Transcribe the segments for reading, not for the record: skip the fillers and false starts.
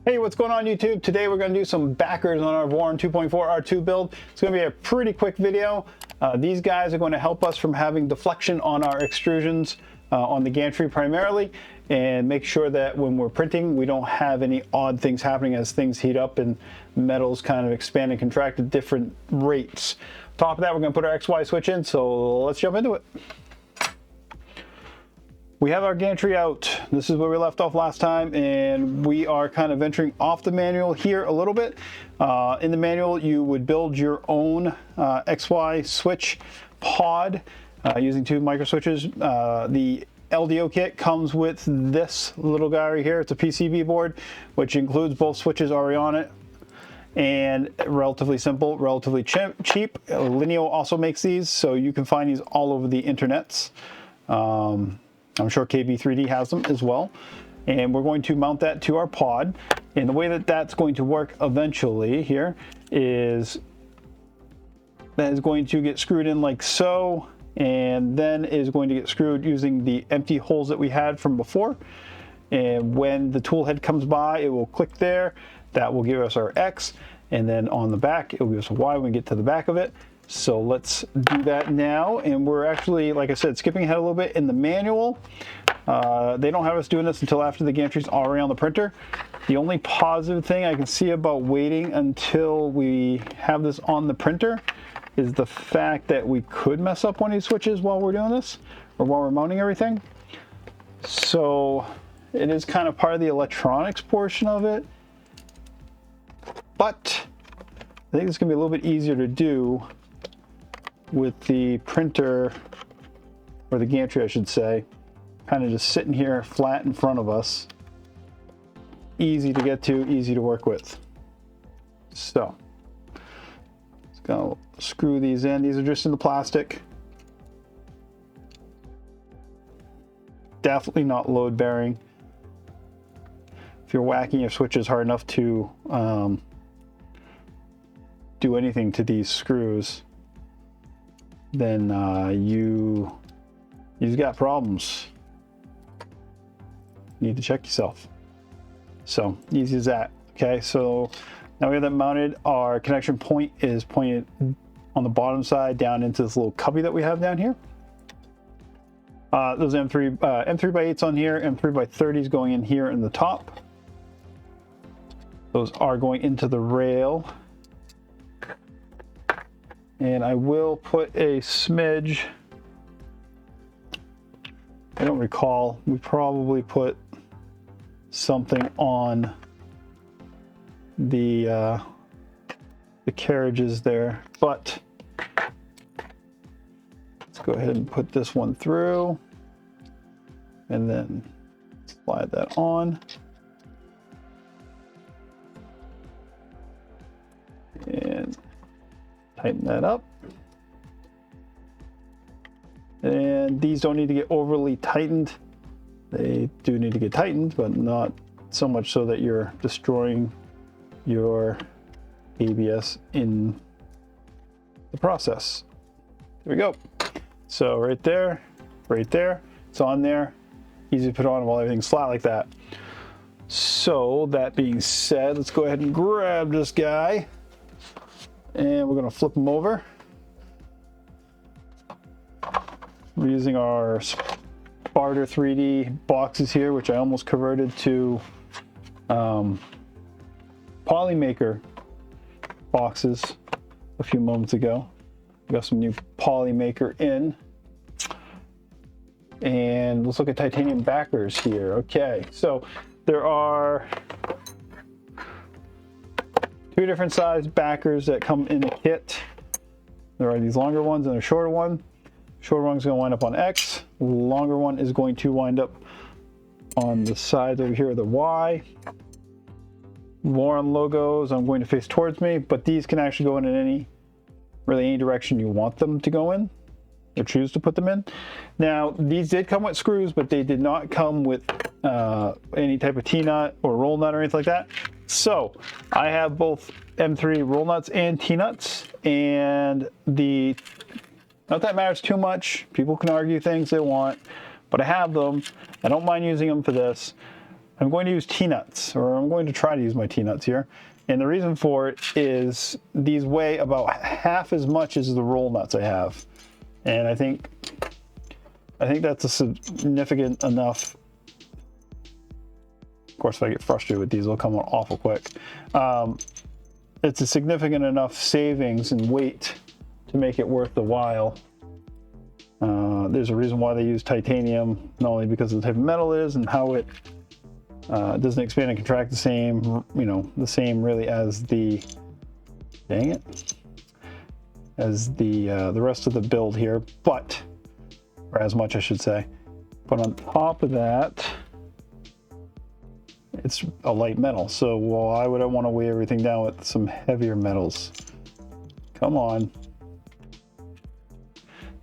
Hey, what's going on YouTube? Today we're going to do some backers on our Voron 2.4R2 build. It's going to be a pretty quick video. These guys are going to help us from having deflection on our extrusions on the gantry primarily, and make sure that when we're printing we don't have any odd things happening as things heat up and metals kind of expand and contract at different rates. On top of that, we're going to put our XY switch in, so let's jump into it. We have our gantry out. This is where we left off last time, and we are kind of venturing off the manual here a little bit. In the manual, you would build your own XY switch pod using two micro switches. The LDO kit comes with this little guy right here. It's a PCB board, which includes both switches already on it, and relatively simple, relatively cheap. Lineo also makes these, so you can find these all over the internets. I'm sure KB-3D has them as well. And we're going to mount that to our pod. And the way that that's going to work eventually here is that is going to get screwed in like so, and then is going to get screwed using the empty holes that we had from before. And when the tool head comes by, it will click there. That will give us our X. And then on the back, it will give us a Y when we get to the back of it. So let's do that now, and we're actually, like I said, skipping ahead a little bit in the manual. They don't have us doing this until after the gantry's already on the printer. The only positive thing I can see about waiting until we have this on the printer is the fact that we could mess up one of these switches while we're doing this, or while we're mounting everything. So it is kind of part of the electronics portion of it, but I think it's gonna be a little bit easier to do with the printer, or the gantry I should say, kind of just sitting here flat in front of us. Easy to get to, easy to work with. So, just gonna screw these in. These are just in the plastic. Definitely not load bearing. If you're whacking your switches hard enough to do anything to these screws, then you've got problems. You need to check yourself. So easy as that. Okay, so now we have that mounted. Our connection point is pointed on the bottom side down into this little cubby that we have down here. Those M3 by 8s on here, M3 by 30s going in here in the top. Those are going into the rail. And I will put a smidge, I don't recall, we probably put something on the carriages there, but let's go ahead and put this one through and then slide that on. And tighten that up. And these don't need to get overly tightened. They do need to get tightened, but not so much so that you're destroying your ABS in the process. There we go. So right there, it's on there. Easy to put on while everything's flat like that. So that being said, let's go ahead and grab this guy. And we're going to flip them over. We're using our Sparta 3D boxes here, which I almost converted to Polymaker boxes a few moments ago. We got some new Polymaker in. And let's look at titanium backers here. Okay, so there are two different size backers that come in the kit. There are these longer ones and a shorter one. Shorter one's going to wind up on X. The longer one is going to wind up on the side over here of the Y. Voron logos I'm going to face towards me, but these can actually go in any direction you want them to go in, or choose to put them in. Now, these did come with screws, but they did not come with any type of T-nut or roll nut or anything like that. So I have both M3 roll nuts and T-nuts, and not that matters too much. People can argue things they want, but I have them. I don't mind using them for this. I'm going to use T-nuts, or I'm going to try to use my T-nuts here. And the reason for it is these weigh about half as much as the roll nuts I have. And I think that's a significant enough. Of course, if I get frustrated with these, they'll come on awful quick. It's a significant enough savings in weight to make it worth the while. There's a reason why they use titanium, not only because of the type of metal it is and how it doesn't expand and contract the same, the same really as the, dang it, as the rest of the build here, but, or as much I should say. But on top of that, it's a light metal. So why would I want to weigh everything down with some heavier metals? Come on.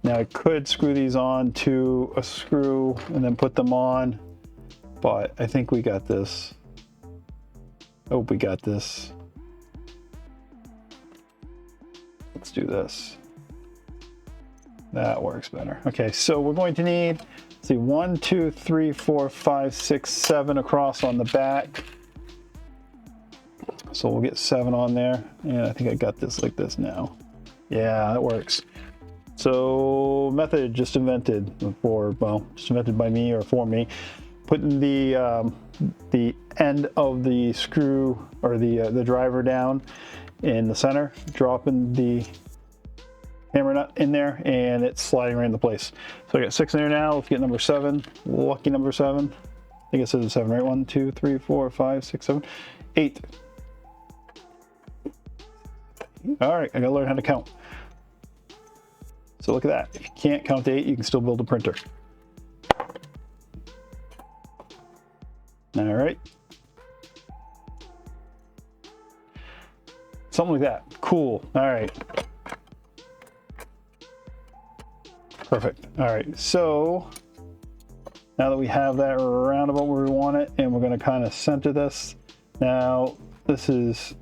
Now I could screw these on to a screw and then put them on, but I think we got this. Oh, we got this. Let's do this. That works better. Okay, so we're going to need, let's see, 1, 2, 3, 4, 5, 6, 7 across on the back. So we'll get 7 on there. And I think I got this like this now. Yeah, that works. So method just invented just invented by me or for me. Putting the end of the screw or the driver down in the center, dropping the hammer nut in there, and it's sliding right into place. So I got 6 in there now. Let's get number 7. Lucky number 7. I think it says 7, right? 1, 2, 3, 4, 5, 6, 7, 8. All right, I gotta learn how to count. So look at that. If you can't count to 8, you can still build a printer. All right. Something like that. Cool. All right. Perfect. All right. So now that we have that roundabout where we want it, and we're going to kind of center this. Now, this is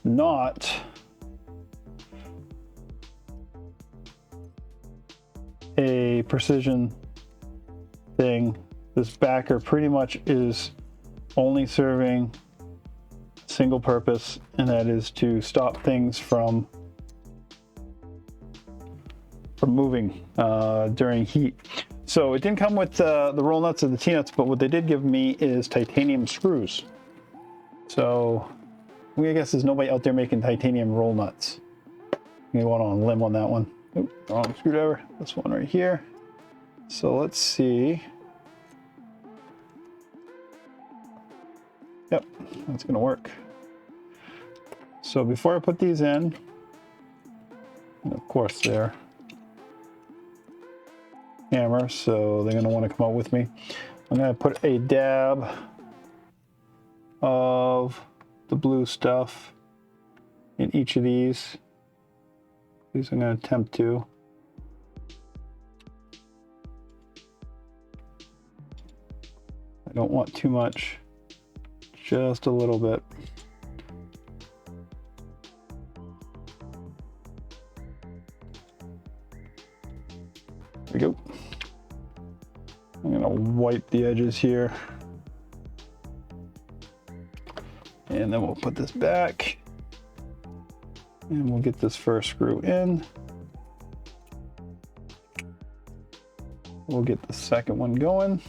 not a precision thing. This backer pretty much is only serving a single purpose, and that is to stop things from moving during heat. So it didn't come with the roll nuts or the T-nuts, but what they did give me is titanium screws. So I guess there's nobody out there making titanium roll nuts. I'm gonna go on a limb on that one. Oop, wrong screwdriver. This one right here. So let's see. Yep, that's gonna work. So before I put these in, and of course they're hammer, so they're gonna want to come out with me. I'm gonna put a dab of the blue stuff in each of these. These I'm gonna attempt to. I don't want too much, just a little bit. There we go. I'm gonna wipe the edges here. And then we'll put this back. And we'll get this first screw in. We'll get the second one going.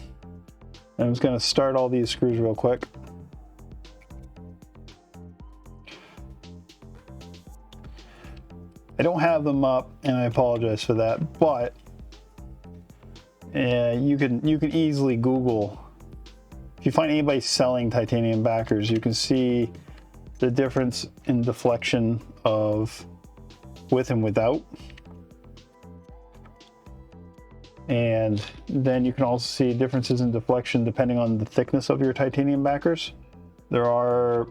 And I'm just gonna start all these screws real quick. I don't have them up, and I apologize for that, but you can easily Google. If you find anybody selling titanium backers, you can see the difference in deflection of with and without. And then you can also see differences in deflection depending on the thickness of your titanium backers. There are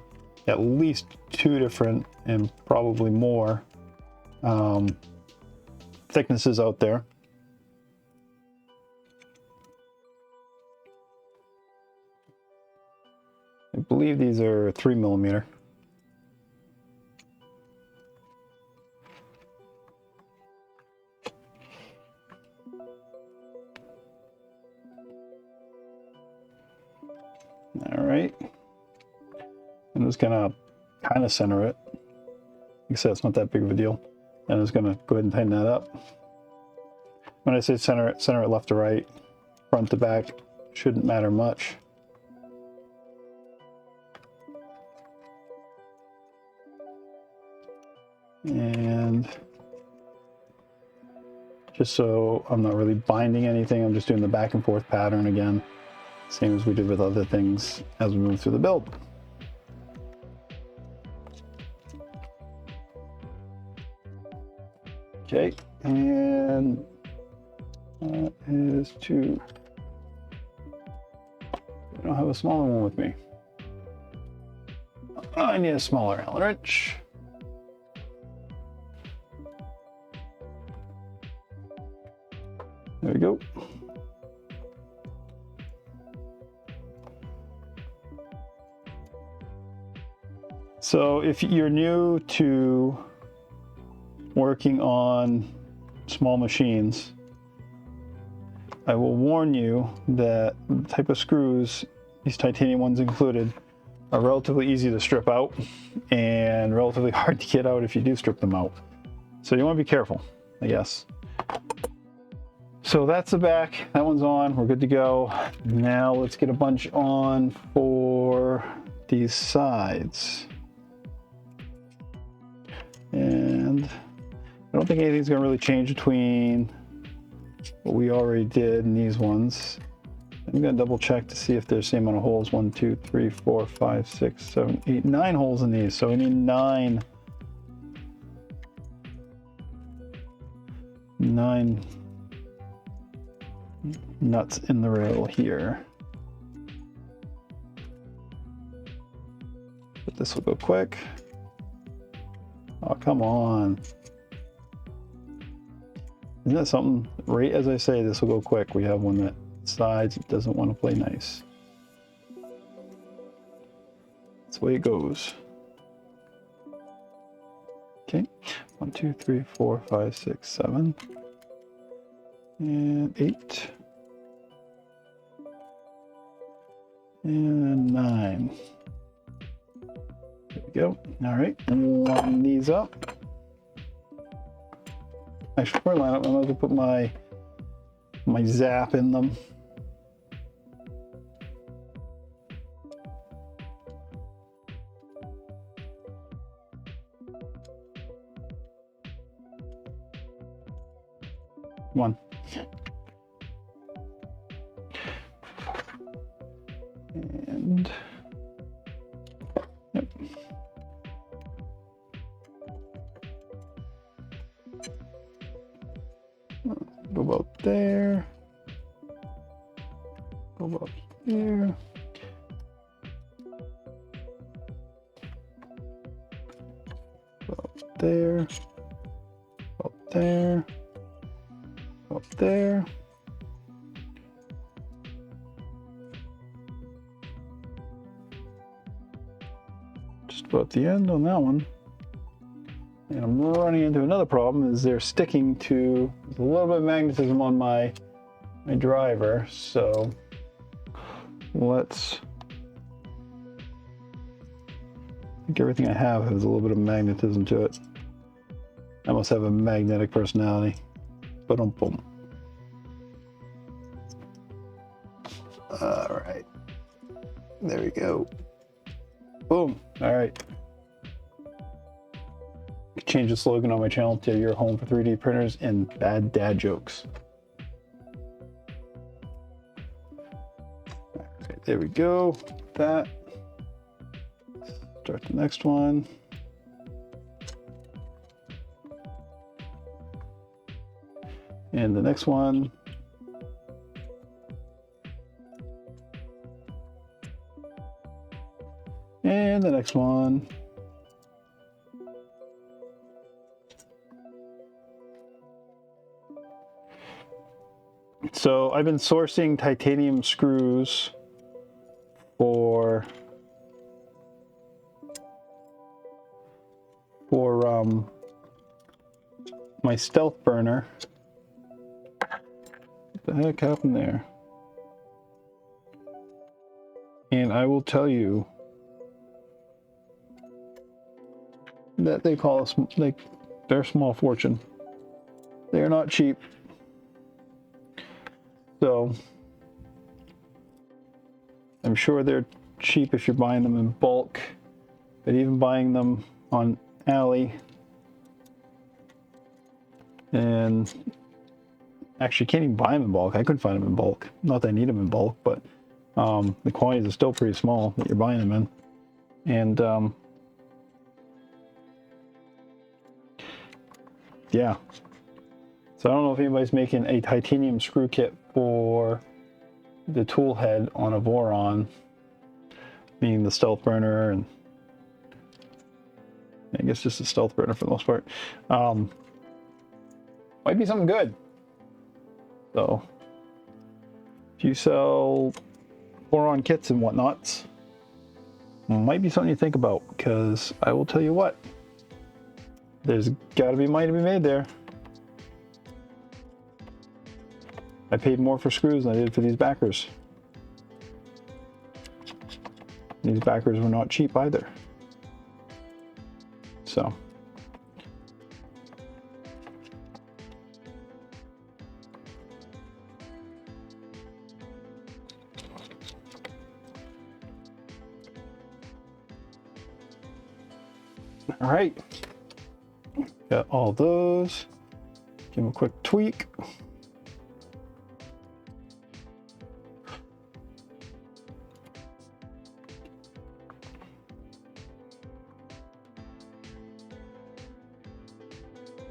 at least 2 different, and probably more, thicknesses out there. I believe these are 3mm. right. I'm just gonna kind of center it. Like I said, it's not that big of a deal. And I'm just gonna go ahead and tighten that up. When I say center it left to right, front to back, shouldn't matter much. And just so I'm not really binding anything, I'm just doing the back and forth pattern again, same as we did with other things as we move through the build. Okay, and that is 2. I don't have a smaller one with me. I need a smaller Allen wrench. There we go. So if you're new to working on small machines, I will warn you that the type of screws, these titanium ones included, are relatively easy to strip out and relatively hard to get out if you do strip them out. So you want to be careful, I guess. So that's the back, that one's on, we're good to go. Now let's get a bunch on for these sides. And I don't think anything's gonna really change between what we already did in these ones. I'm gonna double check to see if there's the same amount of holes. 1, 2, 3, 4, 5, 6, 7, 8, 9 holes in these. So we need 9 nuts in the rail here. But this will go quick. Oh, come on. Isn't that something? Right as I say this will go quick, we have one that decides it doesn't want to play nice. That's the way it goes. Okay, 1, 2, 3, 4, 5, 6, 7, and 8, and 9. There we go. All right, and line these up. Actually, before I line up, I'm going to put my zap in them. One. And yep. Go about there. Go about here. About there. About there. Up there. Just about the end on that one. And I'm running into another problem, is they're sticking to a little bit of magnetism on my driver. So let's, I think everything I have has a little bit of magnetism to it. I must have a magnetic personality. Boom. All right, there we go. Boom. All right. Change the slogan on my channel to "Your home for 3D printers and bad dad jokes." All right, there we go. That. Start the next one. And the next one. And the next one. So I've been sourcing titanium screws for my stealth burner. What the heck happened there? And I will tell you that they call us, like, they're a small fortune. They're not cheap. So I'm sure they're cheap if you're buying them in bulk, but even buying them on Ali, and actually can't even buy them in bulk. I couldn't find them in bulk. Not that I need them in bulk, but the quantities are still pretty small that you're buying them in. And yeah. So I don't know if anybody's making a titanium screw kit for the tool head on a Voron, meaning the stealth burner, and I guess just a stealth burner for the most part. Might be something good. So if you sell Voron kits and whatnots, might be something you think about, because I will tell you what, there's got to be money to be made there. I paid more for screws than I did for these backers. These backers were not cheap either. So. All right. Got all those. Give them a quick tweak.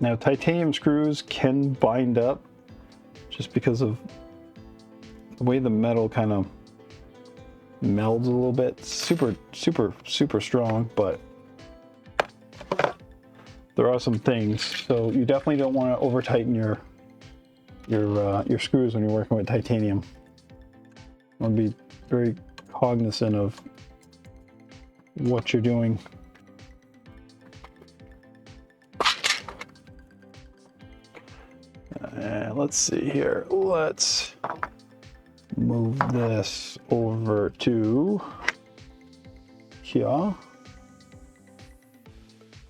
Now, titanium screws can bind up just because of the way the metal kind of melds a little bit. Super, super, super strong, but there are some things. So you definitely don't want to over tighten your screws when you're working with titanium. You want to be very cognizant of what you're doing. Let's see here. Let's move this over to here.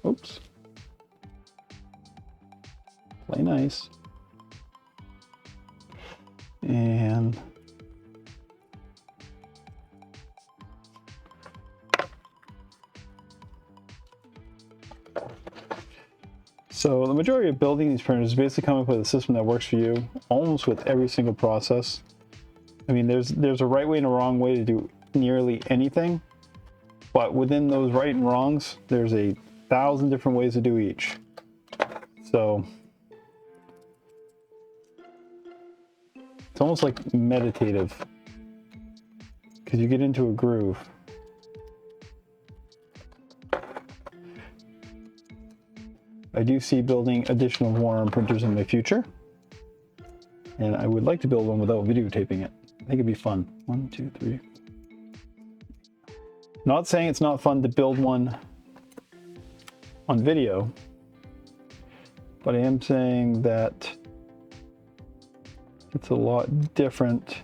Oops. Play nice. And so the majority of building these printers is basically coming up with a system that works for you almost with every single process. I mean, there's a right way and a wrong way to do nearly anything, but within those right and wrongs, there's 1,000 different ways to do each. So it's almost like meditative, because you get into a groove. I do see building additional Voron printers in my future, and I would like to build one without videotaping it. I think it'd be fun. 1, 2, 3. Not saying it's not fun to build one on video, but I am saying that it's a lot different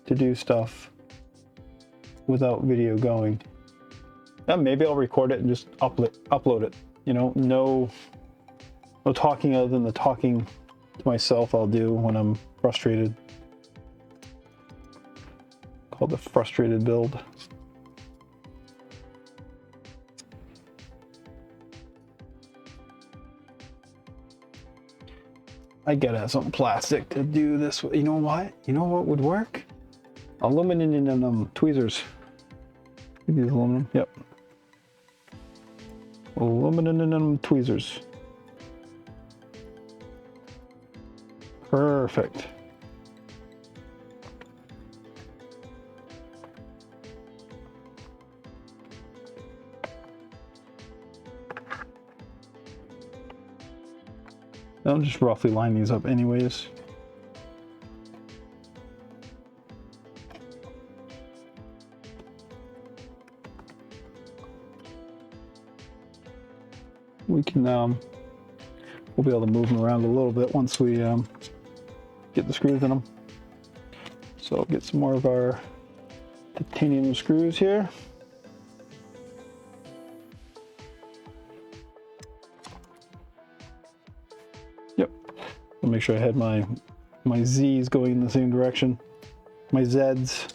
to do stuff without video going. Now, maybe I'll record it and just upload it. You know, no talking other than the talking to myself I'll do when I'm frustrated. Called the frustrated build. I gotta have something plastic to do this. You know what? You know what would work? Aluminum tweezers. These aluminum. Yep. Aluminum tweezers. Perfect. I'll just roughly line these up anyways. We can, we'll be able to move them around a little bit once we get the screws in them. So I'll get some more of our titanium screws here. Yep. I'll make sure I had my Z's going in the same direction. My Z's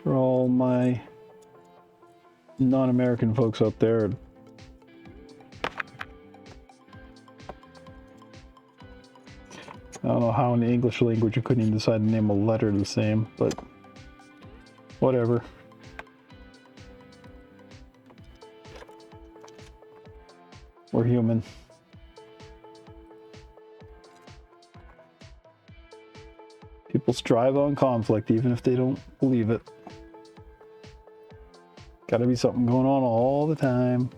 for all my non-American folks out there. I don't know how in the English language you couldn't even decide to name a letter the same, but whatever. We're human. People strive on conflict even if they don't believe it. Gotta be something going on all the time.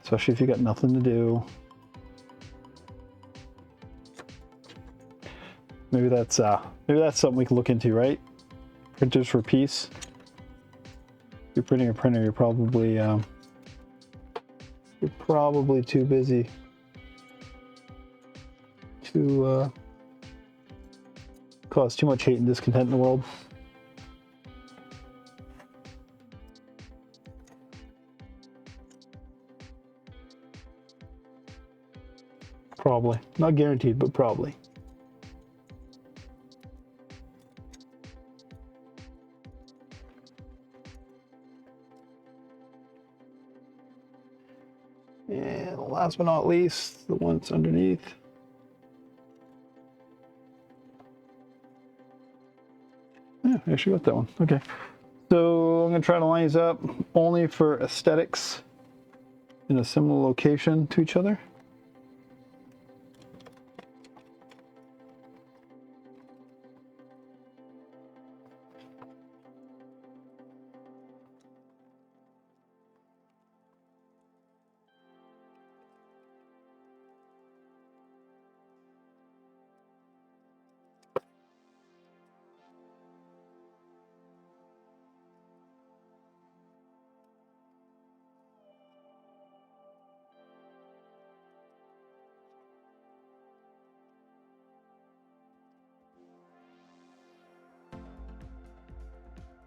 Especially if you got nothing to do. Maybe that's something we can look into, right? Printers for peace. If you're printing a printer, you're probably too busy to cause too much hate and discontent in the world. Probably. Not guaranteed, but probably. And last but not least, the ones underneath. Yeah, I actually got that one. Okay. So I'm going to try to line these up only for aesthetics in a similar location to each other.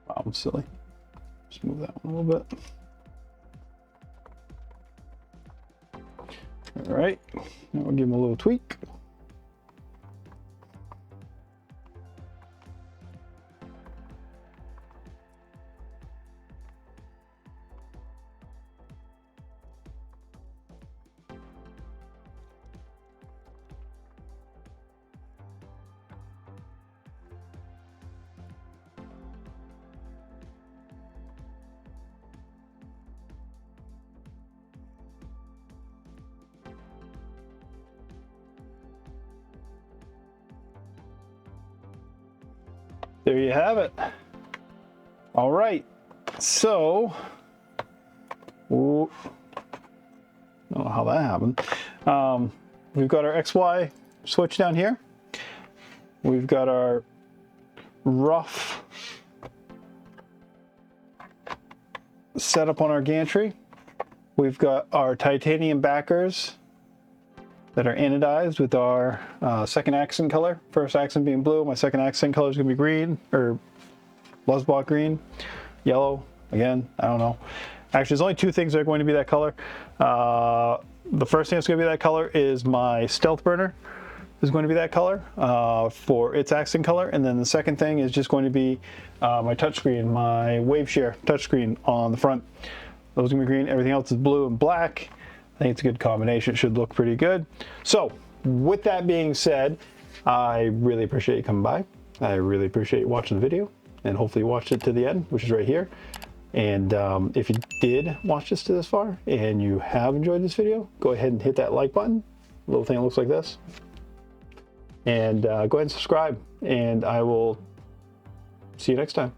Wow, I'm silly. Just move that one a little bit. All right, now we'll give him a little tweak. There you have it. All right, so, ooh, I don't know how that happened. We've got our XY switch down here. We've got our rough setup on our gantry. We've got our titanium backers that are anodized with our second accent color. First accent being blue, my second accent color is going to be green, or Lusbach green, yellow, again, I don't know. Actually, there's only two things that are going to be that color. The first thing that's going to be that color is my stealth burner is going to be that color for its accent color, and then the second thing is just going to be my touchscreen, my WaveShare touchscreen on the front. Those are going to be green, everything else is blue and black. I think it's a good combination. It should look pretty good. So with that being said, I really appreciate you coming by. I really appreciate you watching the video, and hopefully you watched it to the end, which is right here. And if you did watch this to this far and you have enjoyed this video, go ahead and hit that like button. Little thing that looks like this. And go ahead and subscribe, and I will see you next time.